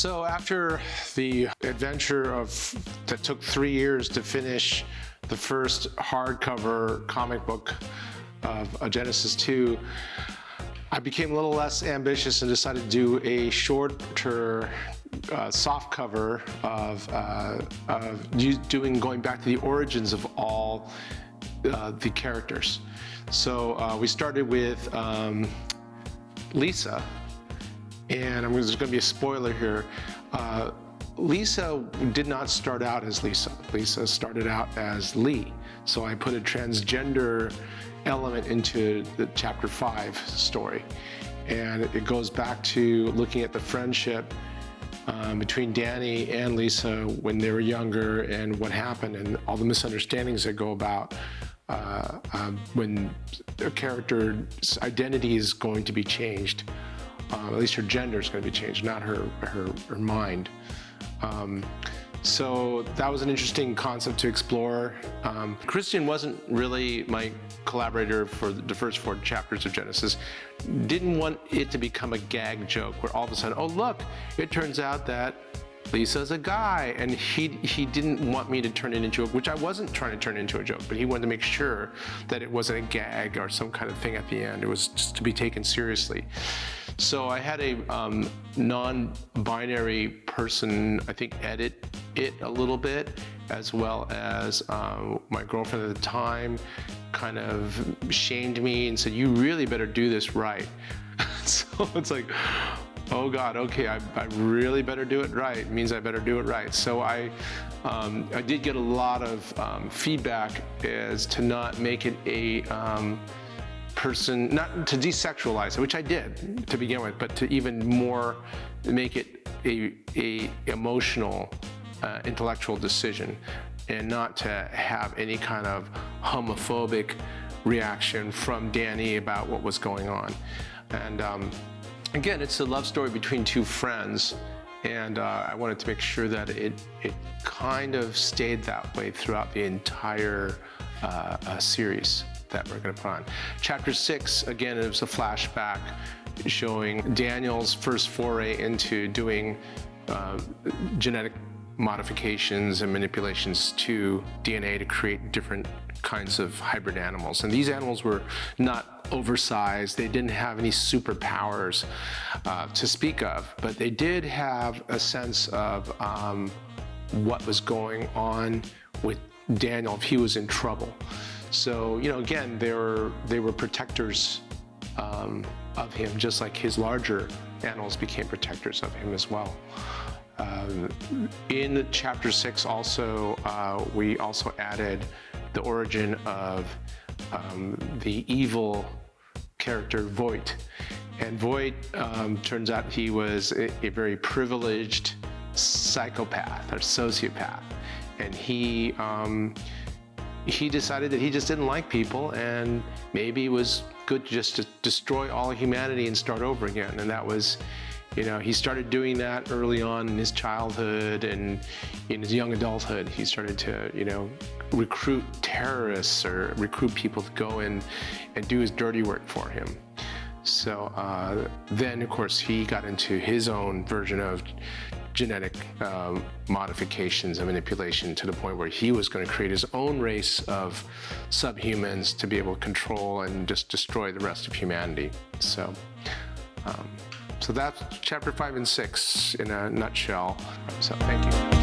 So after the adventure that took 3 years to finish the first hardcover comic book of Genesis 2, I became a little less ambitious and decided to do a shorter soft cover of going back to the origins of all the characters. So we started with Lisa, and there's going to be a spoiler here. Lisa did not start out as Lisa. Lisa started out as Lee. So I put a transgender element into the chapter 5 story. And it goes back to looking at the friendship between Danny and Lisa when they were younger and what happened and all the misunderstandings that go about when a character's identity is going to be changed. At least her gender is going to be changed, not her mind. So that was an interesting concept to explore. Christian wasn't really my collaborator for the first 4 chapters of Genesis. Didn't want it to become a gag joke where all of a sudden, oh look, it turns out that Lisa's a guy, and he didn't want me to turn it into a, which I wasn't trying to turn into a joke, but he wanted to make sure that it wasn't a gag or some kind of thing at the end. It was just to be taken seriously. So I had a non-binary person, I think, edit it a little bit, as well as my girlfriend at the time kind of shamed me and said, you really better do this right. So it's like, oh God, okay, I really better do it right. It means I better do it right. So I did get a lot of feedback as to not make it a person, not to desexualize it, which I did to begin with, but to even more make it a emotional, intellectual decision, and not to have any kind of homophobic reaction from Danny about what was going on. And again, it's a love story between 2 friends, and I wanted to make sure that it kind of stayed that way throughout the entire series that we're going to put on. Chapter 6, again, it was a flashback showing Daniel's first foray into doing genetic modifications and manipulations to DNA to create different kinds of hybrid animals. And these animals were not oversized. They didn't have any superpowers to speak of, but they did have a sense of what was going on with Daniel if he was in trouble. So, you know, again, they were protectors of him, just like his larger animals became protectors of him as well. In chapter 6 also, we also added the origin of the evil character Voight. And Voight, turns out he was a very privileged psychopath or sociopath. And he decided that he just didn't like people, and maybe it was good just to destroy all humanity and start over again. And that was, you know, he started doing that early on in his childhood and in his young adulthood. He started to, you know, recruit terrorists or recruit people to go in and do his dirty work for him. So then, of course, he got into his own version of genetic modifications and manipulation to the point where he was going to create his own race of subhumans to be able to control and just destroy the rest of humanity. So, so that's chapter 5 and 6 in a nutshell. So thank you.